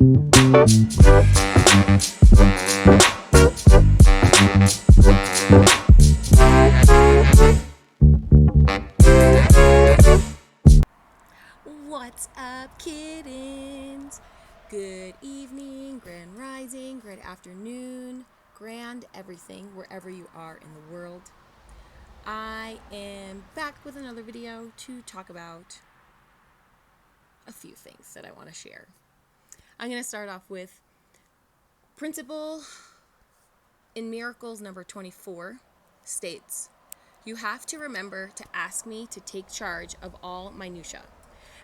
What's up, kittens? Good evening, grand rising, great afternoon, grand everything, wherever you are in the world. I am back with another video to talk about a few things that I want to share. I'm going to start off with principle in Miracles number 24 states, "You have to remember to ask me to take charge of all minutia,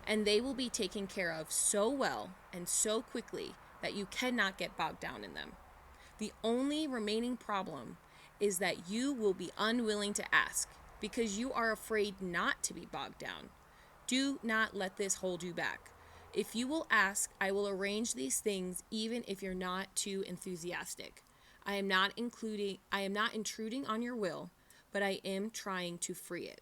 and they will be taken care of so well and so quickly that you cannot get bogged down in them. The only remaining problem is that you will be unwilling to ask because you are afraid not to be bogged down. Do not let this hold you back. If you will ask, I will arrange these things even if you're not too enthusiastic. I am not intruding on your will, but I am trying to free it."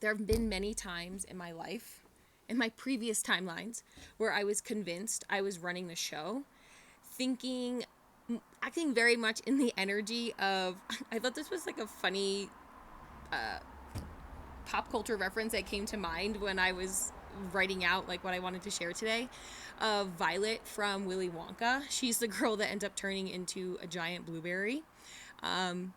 There have been many times in my life, in my previous timelines, where I was convinced I was running the show, acting very much in the energy of, I thought this was like a funny pop culture reference that came to mind when I was writing out like what I wanted to share today. Violet from Willy Wonka. She's the girl that ends up turning into a giant blueberry. And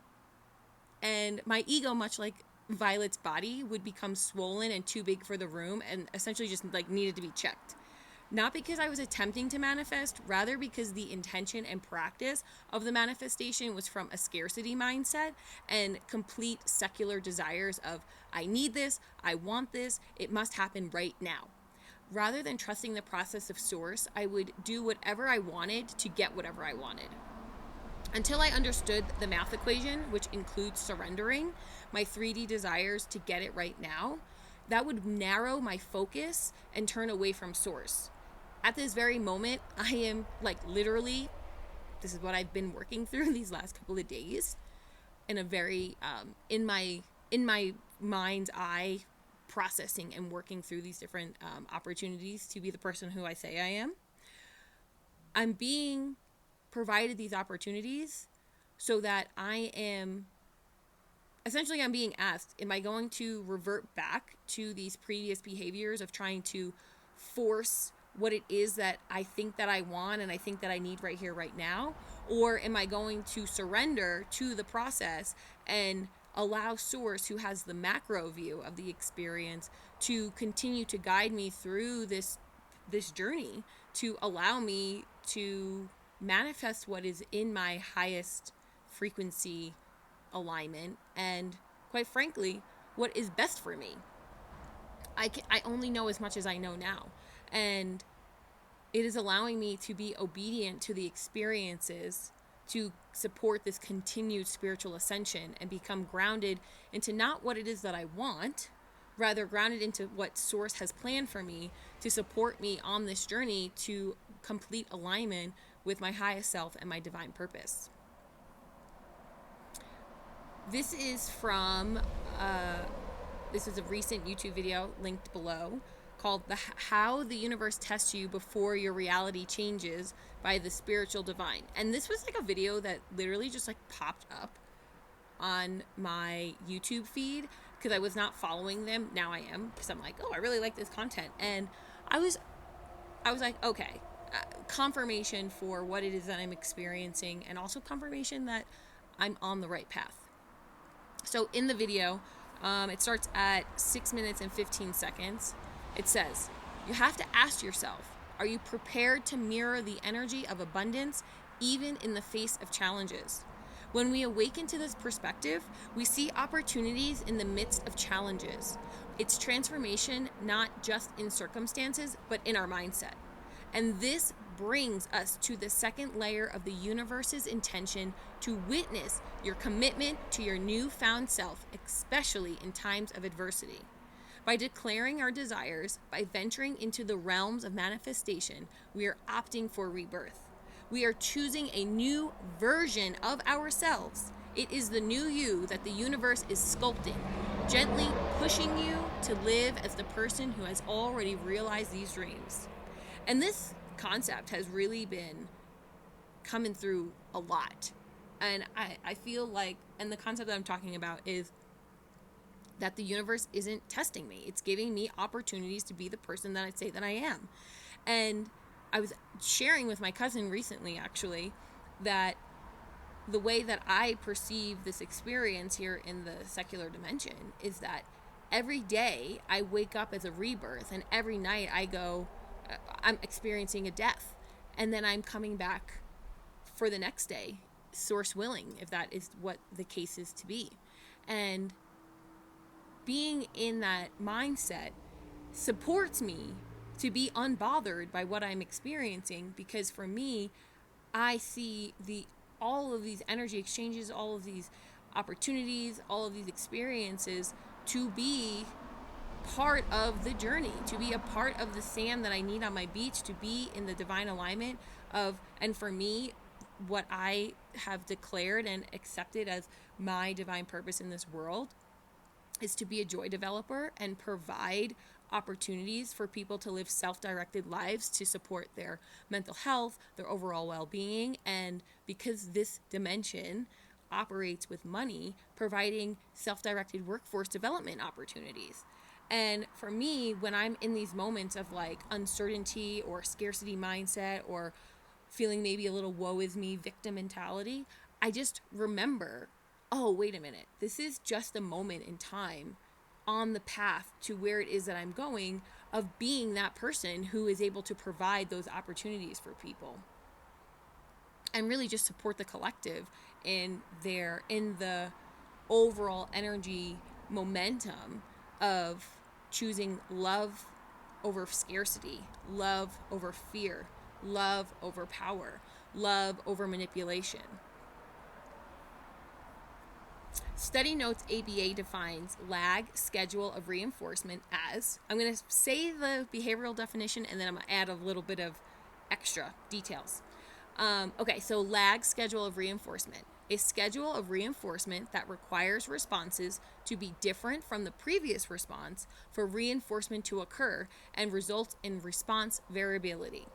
my ego, much like Violet's body, would become swollen and too big for the room and essentially just like needed to be checked. Not because I was attempting to manifest, rather because the intention and practice of the manifestation was from a scarcity mindset and complete secular desires of, I need this, I want this, it must happen right now. Rather than trusting the process of source, I would do whatever I wanted to get whatever I wanted. Until I understood the math equation, which includes surrendering my 3D desires to get it right now, that would narrow my focus and turn away from source. At this very moment, I am like literally, this is what I've been working through these last couple of days, in a very, in my mind's eye, processing and working through these different opportunities to be the person who I say I am. I'm being provided these opportunities so that I'm being asked, am I going to revert back to these previous behaviors of trying to force what it is that I think that I want and I think that I need right here, right now? Or am I going to surrender to the process and allow Source, who has the macro view of the experience, to continue to guide me through this journey, to allow me to manifest what is in my highest frequency alignment and, quite frankly, what is best for me? I only know as much as I know now, and it is allowing me to be obedient to the experiences to support this continued spiritual ascension and become grounded into not what it is that I want, rather grounded into what Source has planned for me to support me on this journey to complete alignment with my highest self and my divine purpose. This is from, this is a recent YouTube video linked below called How the Universe Tests You Before Your Reality Changes by the Spiritual Divine. And this was like a video that literally just like popped up on my YouTube feed because I was not following them. Now I am, because I'm like, oh, I really like this content. And I was like, okay, confirmation for what it is that I'm experiencing, and also confirmation that I'm on the right path. So in the video, it starts at 6 minutes and 15 seconds. It says, you have to ask yourself, are you prepared to mirror the energy of abundance even in the face of challenges? When we awaken to this perspective, we see opportunities in the midst of challenges. It's transformation not just in circumstances, but in our mindset. And this brings us to the second layer of the universe's intention to witness your commitment to your newfound self, especially in times of adversity. By declaring our desires, by venturing into the realms of manifestation, we are opting for rebirth. We are choosing a new version of ourselves. It is the new you that the universe is sculpting, gently pushing you to live as the person who has already realized these dreams. And this concept has really been coming through a lot. And I feel like, and the concept that I'm talking about is that the universe isn't testing me. It's giving me opportunities to be the person that I say that I am. And I was sharing with my cousin recently, actually, that the way that I perceive this experience here in the secular dimension is that every day I wake up as a rebirth, and every night I go, I'm experiencing a death, and then I'm coming back for the next day, source willing, if that is what the case is to be. And being in that mindset supports me to be unbothered by what I'm experiencing, because for me, I see all of these energy exchanges, all of these opportunities, all of these experiences to be part of the journey, to be a part of the sand that I need on my beach, to be in the divine alignment of, and for me, what I have declared and accepted as my divine purpose in this world is to be a joy developer and provide opportunities for people to live self-directed lives to support their mental health, their overall well-being, and because this dimension operates with money, providing self-directed workforce development opportunities. And for me, when I'm in these moments of like uncertainty or scarcity mindset or feeling maybe a little woe is me victim mentality, I just remember, oh, wait a minute, this is just a moment in time on the path to where it is that I'm going, of being that person who is able to provide those opportunities for people and really just support the collective in the overall energy momentum of choosing love over scarcity, love over fear, love over power, love over manipulation. Study notes ABA defines lag schedule of reinforcement as, I'm going to say the behavioral definition and then I'm going to add a little bit of extra details. Okay, so lag schedule of reinforcement. A schedule of reinforcement that requires responses to be different from the previous response for reinforcement to occur and results in response variability.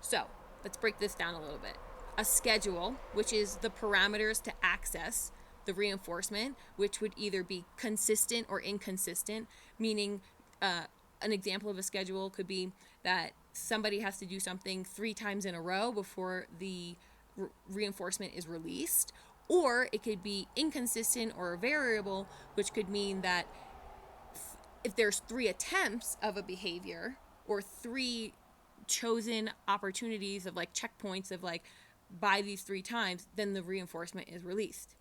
So, let's break this down a little bit. A schedule, which is the parameters to access the reinforcement, which would either be consistent or inconsistent, meaning an example of a schedule could be that somebody has to do something 3 times in a row before the reinforcement is released, or it could be inconsistent or a variable, which could mean that if there's 3 attempts of a behavior or 3 chosen opportunities of like checkpoints of like by these 3 times, then the reinforcement is released.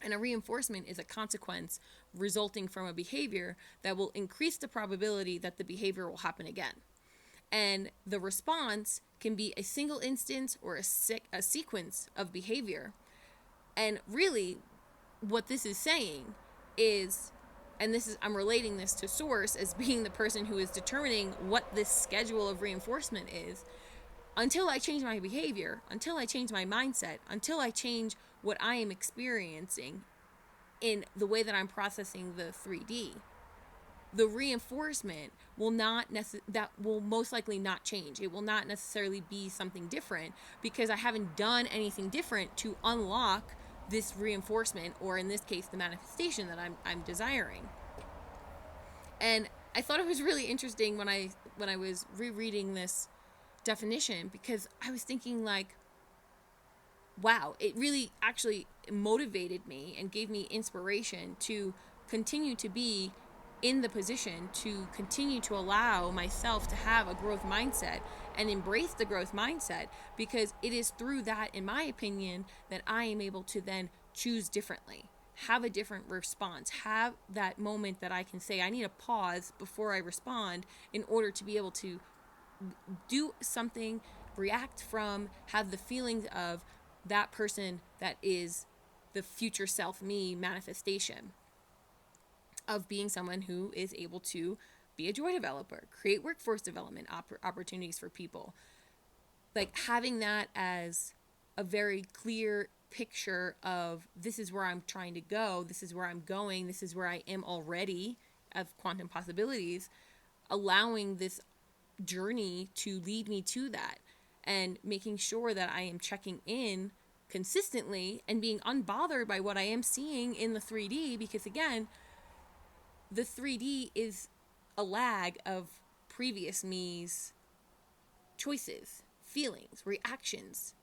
And a reinforcement is a consequence resulting from a behavior that will increase the probability that the behavior will happen again. And the response can be a single instance or a sequence of behavior. And really, what this is saying is, and this is, I'm relating this to Source as being the person who is determining what this schedule of reinforcement is. Until I change my behavior, until I change my mindset, until I change what I am experiencing in the way that I'm processing the 3D, the reinforcement will that will most likely not change. It will not necessarily be something different because I haven't done anything different to unlock this reinforcement, or in this case, the manifestation that I'm desiring. And I thought it was really interesting when I was rereading this definition, because I was thinking like, wow, it really actually motivated me and gave me inspiration to continue to be in the position to continue to allow myself to have a growth mindset and embrace the growth mindset, because it is through that, in my opinion, that I am able to then choose differently, have a different response, have that moment that I can say, I need a pause before I respond in order to be able to do something, react from, have the feelings of that person that is the future self me manifestation of being someone who is able to be a joy developer, create workforce development opportunities for people. Like having that as a very clear picture of, this is where I'm trying to go, this is where I'm going, this is where I am already of quantum possibilities, allowing this journey to lead me to that. and making sure that I am checking in consistently and being unbothered by what I am seeing in the 3D, because again, the 3D is a lag of previous me's choices, feelings, reactions,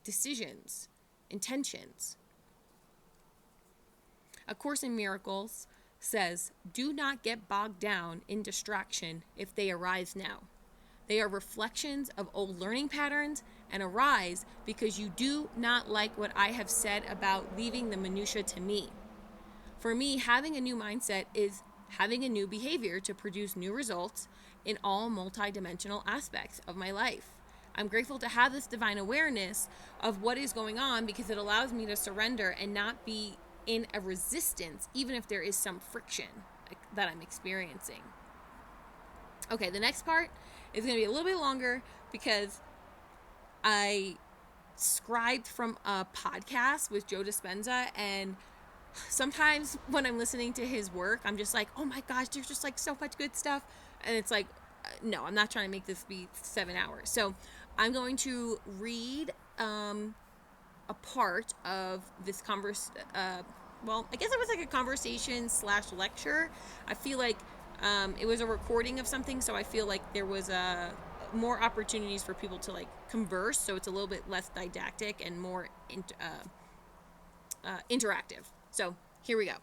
decisions, intentions. A Course in Miracles says, do not get bogged down in distraction if they arise now. They are reflections of old learning patterns and arise because you do not like what I have said about leaving the minutia to me. For me, having a new mindset is having a new behavior to produce new results in all multidimensional aspects of my life. I'm grateful to have this divine awareness of what is going on because it allows me to surrender and not be in a resistance, even if there is some friction that I'm experiencing. Okay, the next part is going to be a little bit longer because I scribed from a podcast with Joe Dispenza, and sometimes when I'm listening to his work, I'm just like, oh my gosh, there's just like so much good stuff. And it's like, no, I'm not trying to make this be 7 hours. So I'm going to read a part of this well, I guess it was like a conversation / lecture. I feel like it was a recording of something, so I feel like there was more opportunities for people to like converse, so it's a little bit less didactic and more interactive. So here we go.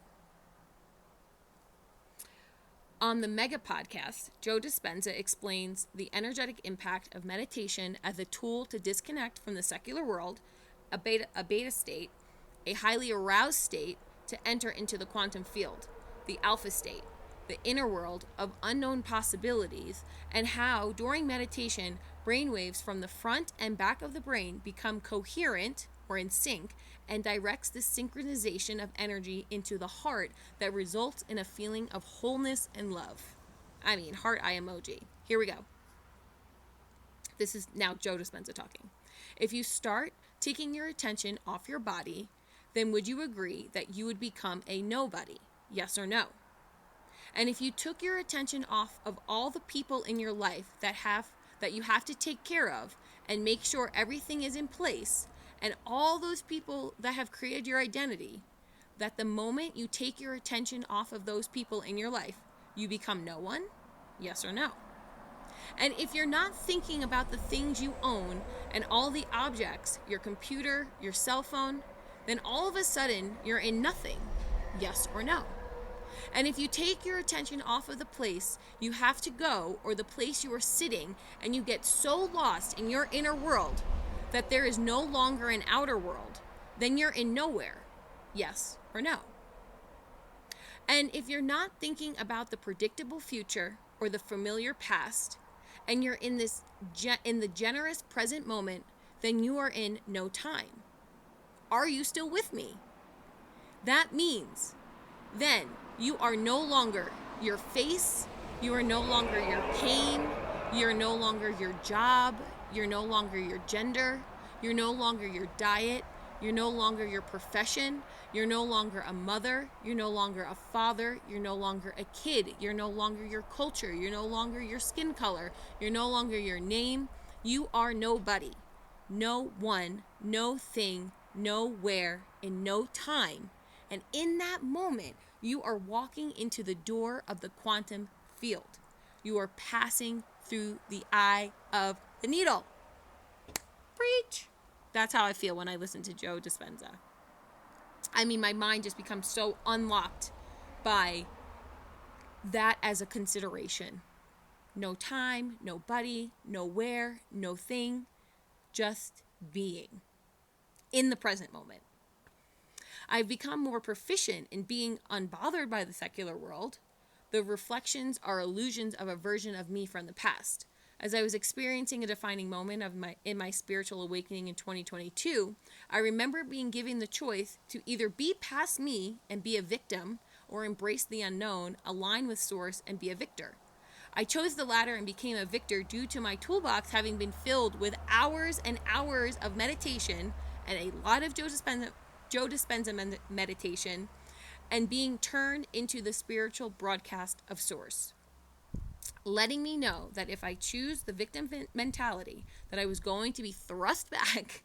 On the M.E.G.A podcast, Joe Dispenza explains the energetic impact of meditation as a tool to disconnect from the secular world, a beta state, a highly aroused state, to enter into the quantum field, the alpha state, the inner world of unknown possibilities, and how during meditation, brainwaves from the front and back of the brain become coherent or in sync and directs the synchronization of energy into the heart that results in a feeling of wholeness and love. I mean, heart eye emoji. Here we go. This is now Joe Dispenza talking. If you start taking your attention off your body, then would you agree that you would become a nobody? Yes or no? And if you took your attention off of all the people in your life that you have to take care of and make sure everything is in place, and all those people that have created your identity, that the moment you take your attention off of those people in your life, you become no one? Yes or no? And if you're not thinking about the things you own and all the objects, your computer, your cell phone, then all of a sudden you're in nothing. Yes or no? And if you take your attention off of the place you have to go or the place you are sitting, and you get so lost in your inner world that there is no longer an outer world, then you're in nowhere. Yes or no? And if you're not thinking about the predictable future or the familiar past, and you're in the generous present moment, then you are in no time. Are you still with me? That means then you are no longer your face, you are no longer your pain, you're no longer your job, you're no longer your gender, you're no longer your diet, you're no longer your profession, you're no longer a mother, you're no longer a father, you're no longer a kid, you're no longer your culture, you're no longer your skin color, you're no longer your name. You are nobody, no one, no thing, nowhere, in no time. And in that moment, you are walking into the door of the quantum field. You are passing through the eye of the needle. Preach. That's how I feel when I listen to Joe Dispenza. I mean, my mind just becomes so unlocked by that as a consideration. No time, nobody, nowhere, no thing, just being in the present moment. I've become more proficient in being unbothered by the secular world. The reflections are illusions of a version of me from the past. As I was experiencing a defining moment in my spiritual awakening in 2022, I remember being given the choice to either be past me and be a victim, or embrace the unknown, align with source, and be a victor. I chose the latter and became a victor due to my toolbox having been filled with hours and hours of meditation and a lot of Joe Dispenza meditation, and being turned into the spiritual broadcast of source. letting me know that if I choose the victim mentality, that I was going to be thrust back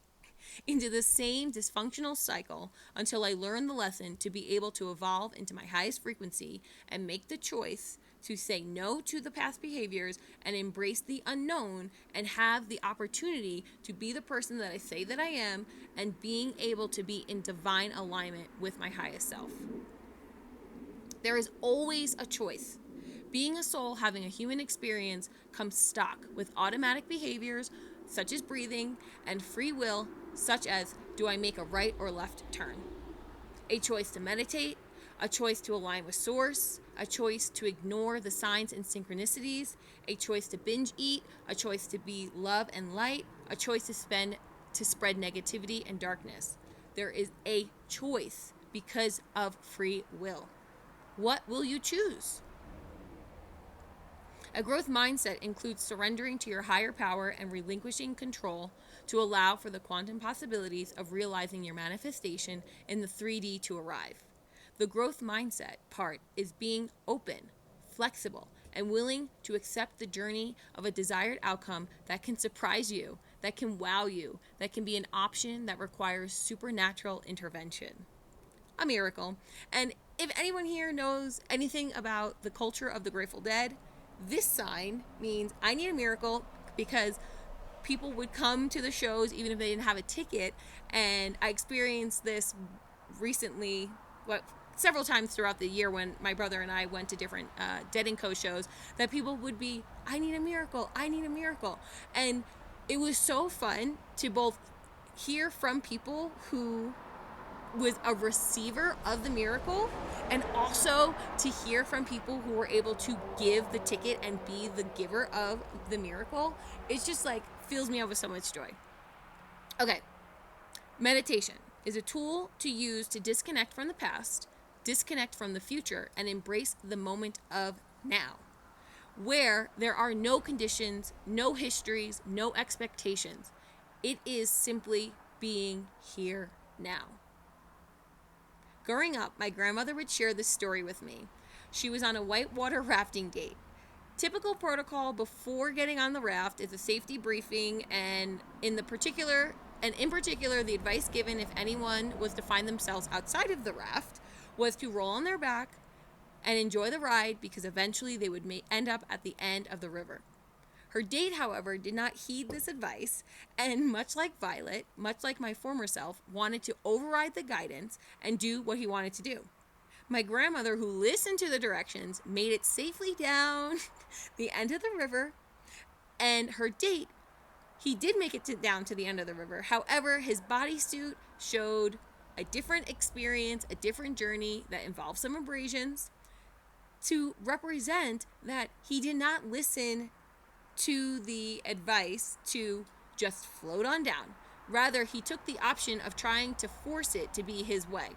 into the same dysfunctional cycle until I learned the lesson to be able to evolve into my highest frequency and make the choice to say no to the past behaviors and embrace the unknown and have the opportunity to be the person that I say that I am and being able to be in divine alignment with my highest self. There is always a choice. Being a soul having a human experience comes stock with automatic behaviors such as breathing and free will such as, do I make a right or left turn? A choice to meditate, a choice to align with source, a choice to ignore the signs and synchronicities, a choice to binge eat, a choice to be love and light, a choice to spread negativity and darkness. There is a choice because of free will. What will you choose? A growth mindset includes surrendering to your higher power and relinquishing control to allow for the quantum possibilities of realizing your manifestation in the 3D to arrive. The growth mindset part is being open, flexible, and willing to accept the journey of a desired outcome that can surprise you, that can wow you, that can be an option that requires supernatural intervention. A miracle. And if anyone here knows anything about the culture of the Grateful Dead, this sign means I need a miracle, because people would come to the shows even if they didn't have a ticket. And I experienced this recently, several times throughout the year when my brother and I went to different Dead & Co shows, that people would be, I need a miracle, I need a miracle. And it was so fun to both hear from people who was a receiver of the miracle, and also to hear from people who were able to give the ticket and be the giver of the miracle. It's just like fills me up with so much joy. Okay, meditation is a tool to use to disconnect from the past, disconnect from the future, and embrace the moment of now, where there are no conditions, no histories, no expectations. It is simply being here now. Growing up, my grandmother would share this story with me. She was on a whitewater rafting date. Typical protocol before getting on the raft is a safety briefing, and in particular, the advice given if anyone was to find themselves outside of the raft was to roll on their back and enjoy the ride, because eventually they would end up at the end of the river. Her date, however, did not heed this advice, and much like Violet, much like my former self, wanted to override the guidance and do what he wanted to do. My grandmother, who listened to the directions, made it safely down the end of the river, and her date, he did make it down to the end of the river. However, his bodysuit showed a different experience, a different journey that involved some abrasions, to represent that he did not listen to the advice to just float on down. Rather, he took the option of trying to force it to be his way.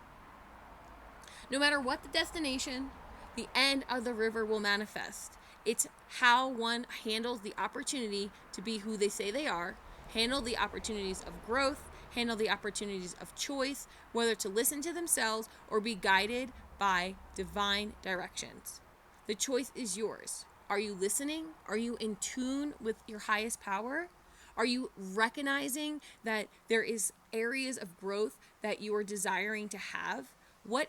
No matter what the destination, the end of the river will manifest. It's how one handles the opportunity to be who they say they are, handle the opportunities of growth, handle the opportunities of choice, whether to listen to themselves or be guided by divine directions. The choice is yours. Are you listening? Are you in tune with your highest power? Are you recognizing that there is areas of growth that you are desiring to have? What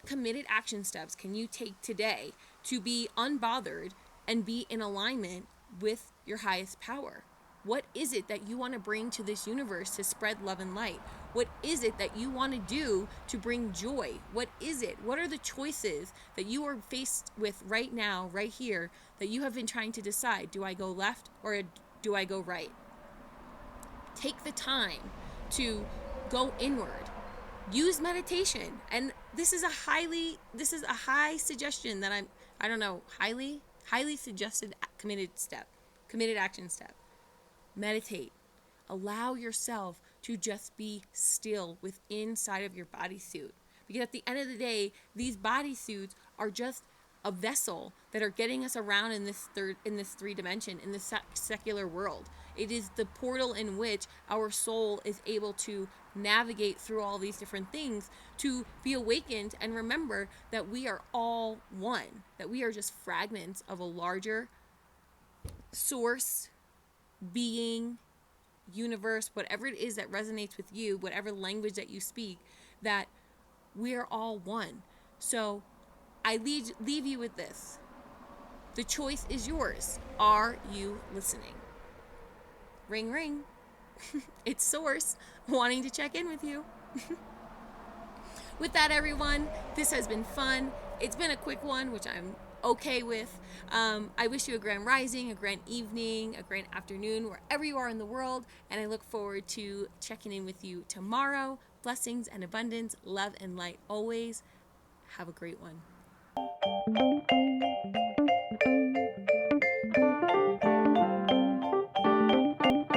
committed action steps can you take today to be unbothered and be in alignment with your highest power? What is it that you want to bring to this universe to spread love and light? What is it that you want to do to bring joy? What is it? What are the choices that you are faced with right now, right here, that you have been trying to decide? Do I go left or do I go right? Take the time to go inward. Use meditation. And this is a high suggestion that highly suggested committed action step. Meditate. Allow yourself to just be still inside of your bodysuit. Because at the end of the day, these bodysuits are just a vessel that are getting us around in this three dimension, in this secular world. It is the portal in which our soul is able to navigate through all these different things to be awakened and remember that we are all one, that we are just fragments of a larger source, being, universe, whatever it is that resonates with you, whatever language that you speak, that we're all one. So I leave you with this. The choice is yours. Are you listening? Ring, ring. It's Source wanting to check in with you. With that, everyone, this has been fun. It's been a quick one, which I'm okay with. I wish you a grand rising, a grand evening, a grand afternoon, wherever you are in the world. And I look forward to checking in with you tomorrow. Blessings and abundance, love and light always. Have a great one.